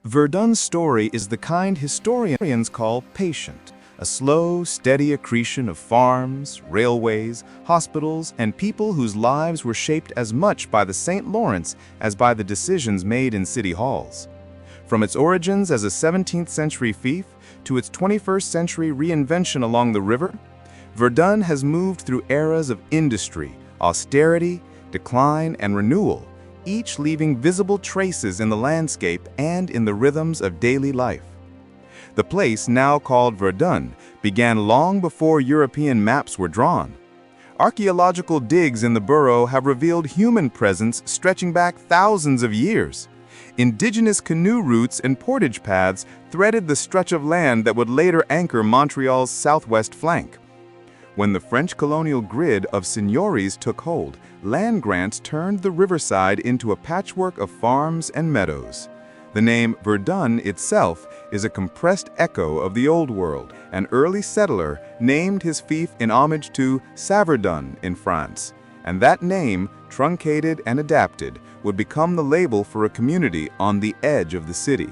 Verdun's story is the kind historians call patient, a slow, steady accretion of farms, railways, hospitals, and people whose lives were shaped as much by the St. Lawrence as by the decisions made in city halls. From its origins as a 17th-century fief to its 21st-century reinvention along the river, Verdun has moved through eras of industry, austerity, decline, and renewal, each leaving visible traces in the landscape and in the rhythms of daily life. The place, now called Verdun, began long before European maps were drawn. Archaeological digs in the borough have revealed human presence stretching back thousands of years. Indigenous canoe routes and portage paths threaded the stretch of land that would later anchor Montreal's southwest flank. When the French colonial grid of seigneuries took hold, land grants turned the riverside into a patchwork of farms and meadows. The name Verdun itself is a compressed echo of the Old World. An early settler named his fief in homage to Saverdun in France, and that name, truncated and adapted, would become the label for a community on the edge of the city.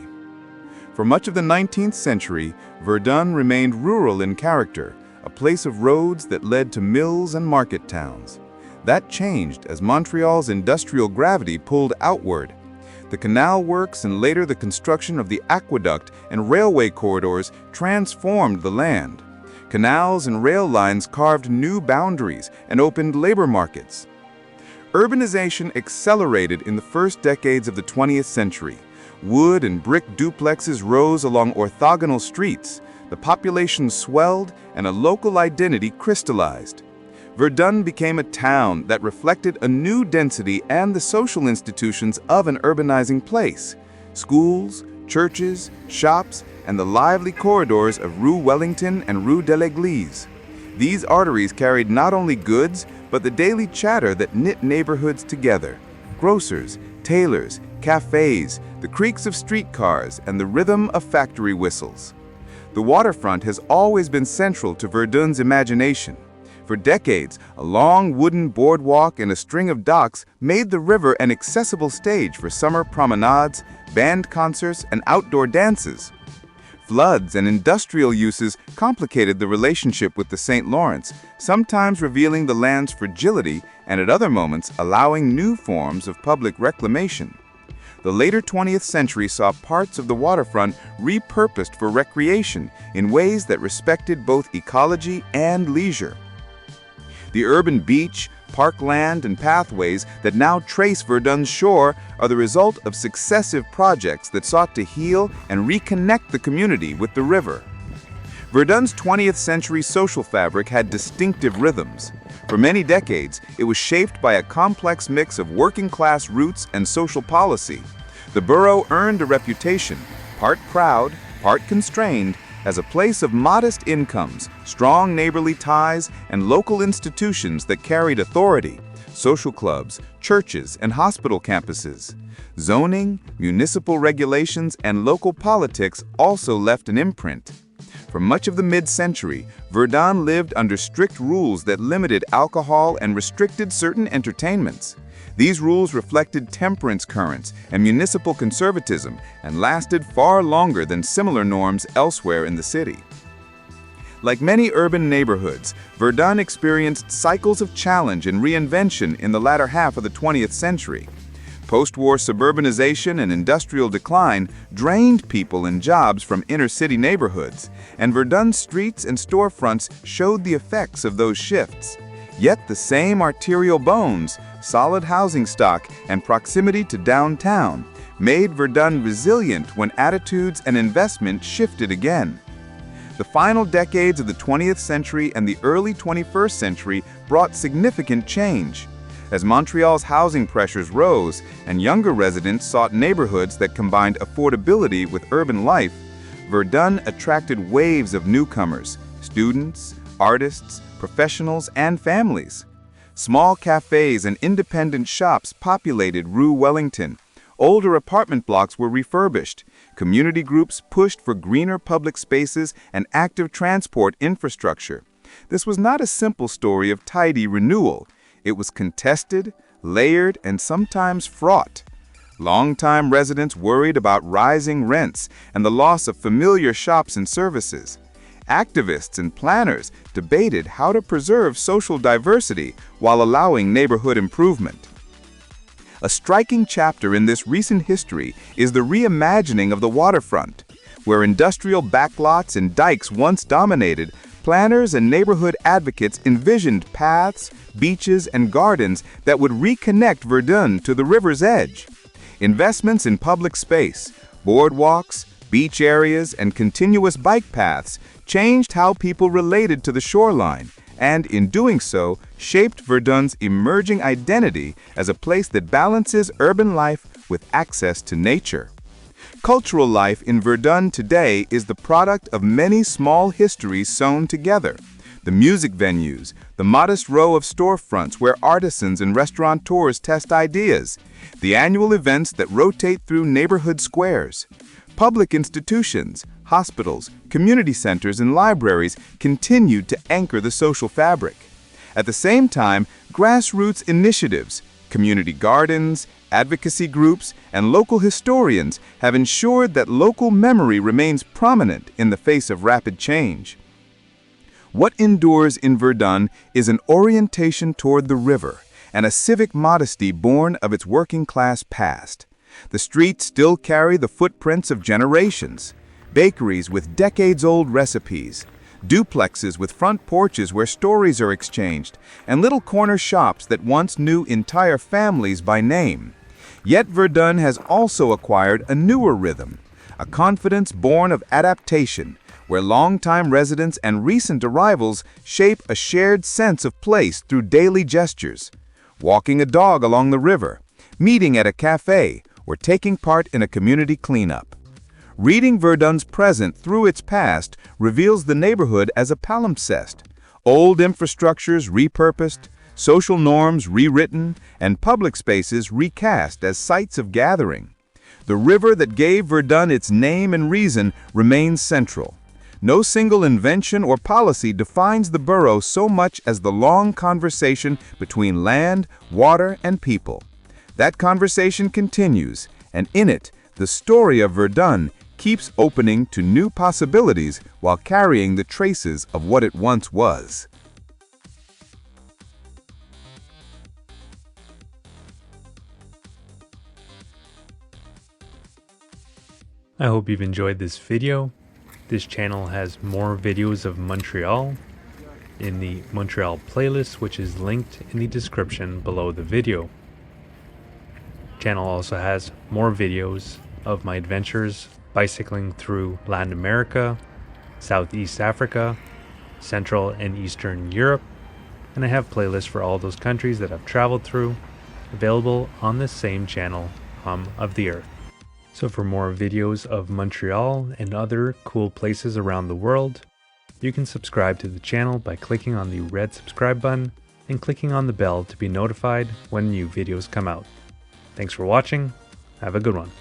For much of the 19th century, Verdun remained rural in character, a place of roads that led to mills and market towns. That changed as Montreal's industrial gravity pulled outward. The canal works and later the construction of the aqueduct and railway corridors transformed the land. Canals and rail lines carved new boundaries and opened labor markets. Urbanization accelerated in the first decades of the 20th century. Wood and brick duplexes rose along orthogonal streets. The population swelled and a local identity crystallized. Verdun became a town that reflected a new density and the social institutions of an urbanizing place. Schools, churches, shops, and the lively corridors of Rue Wellington and Rue de l'Église. These arteries carried not only goods, but the daily chatter that knit neighborhoods together. Grocers, tailors, cafes, the creaks of streetcars, and the rhythm of factory whistles. The waterfront has always been central to Verdun's imagination. For decades, a long wooden boardwalk and a string of docks made the river an accessible stage for summer promenades, band concerts, and outdoor dances. Floods and industrial uses complicated the relationship with the St. Lawrence, sometimes revealing the land's fragility and at other moments allowing new forms of public reclamation. The later 20th century saw parts of the waterfront repurposed for recreation in ways that respected both ecology and leisure. The urban beach, parkland, and pathways that now trace Verdun's shore are the result of successive projects that sought to heal and reconnect the community with the river. Verdun's 20th century social fabric had distinctive rhythms. For many decades, it was shaped by a complex mix of working-class roots and social policy. The borough earned a reputation, part proud, part constrained, as a place of modest incomes, strong neighborly ties, and local institutions that carried authority: social clubs, churches, and hospital campuses. Zoning, municipal regulations, and local politics also left an imprint. For much of the mid-century, Verdun lived under strict rules that limited alcohol and restricted certain entertainments. These rules reflected temperance currents and municipal conservatism and lasted far longer than similar norms elsewhere in the city. Like many urban neighborhoods, Verdun experienced cycles of challenge and reinvention in the latter half of the 20th century. Post-war suburbanization and industrial decline drained people and jobs from inner-city neighborhoods, and Verdun's streets and storefronts showed the effects of those shifts. Yet the same arterial bones, solid housing stock, and proximity to downtown made Verdun resilient when attitudes and investment shifted again. The final decades of the 20th century and the early 21st century brought significant change. As Montreal's housing pressures rose and younger residents sought neighborhoods that combined affordability with urban life, Verdun attracted waves of newcomers: students, artists, professionals, and families. Small cafes and independent shops populated Rue Wellington. Older apartment blocks were refurbished. Community groups pushed for greener public spaces and active transport infrastructure. This was not a simple story of tidy renewal. It was contested, layered, and sometimes fraught. Longtime residents worried about rising rents and the loss of familiar shops and services. Activists and planners debated how to preserve social diversity while allowing neighborhood improvement. A striking chapter in this recent history is the reimagining of the waterfront. Where industrial backlots and dikes once dominated, planners and neighborhood advocates envisioned paths, beaches, and gardens that would reconnect Verdun to the river's edge. Investments in public space, boardwalks, beach areas, and continuous bike paths changed how people related to the shoreline, and in doing so, shaped Verdun's emerging identity as a place that balances urban life with access to nature. Cultural life in Verdun today is the product of many small histories sewn together. The music venues, the modest row of storefronts where artisans and restaurateurs test ideas, the annual events that rotate through neighborhood squares. Public institutions, hospitals, community centers, and libraries continued to anchor the social fabric. At the same time, grassroots initiatives, community gardens, advocacy groups, and local historians have ensured that local memory remains prominent in the face of rapid change. What endures in Verdun is an orientation toward the river and a civic modesty born of its working-class past. The streets still carry the footprints of generations, bakeries with decades-old recipes, duplexes with front porches where stories are exchanged, and little corner shops that once knew entire families by name. Yet Verdun has also acquired a newer rhythm, a confidence born of adaptation, where longtime residents and recent arrivals shape a shared sense of place through daily gestures. Walking a dog along the river, meeting at a cafe, or taking part in a community cleanup. Reading Verdun's present through its past reveals the neighborhood as a palimpsest, old infrastructures repurposed, social norms rewritten, and public spaces recast as sites of gathering. The river that gave Verdun its name and reason remains central. No single invention or policy defines the borough so much as the long conversation between land, water, and people. That conversation continues, and in it, the story of Verdun keeps opening to new possibilities while carrying the traces of what it once was. I hope you've enjoyed this video. This channel has more videos of Montreal in the Montreal playlist, which is linked in the description below the video. Channel also has more videos of my adventures bicycling through Latin America, Southeast Africa, Central and Eastern Europe, and I have playlists for all those countries that I've traveled through available on the same channel, Hum of the Earth. So for more videos of Montreal and other cool places around the world, you can subscribe to the channel by clicking on the red subscribe button and clicking on the bell to be notified when new videos come out. Thanks for watching. Have a good one.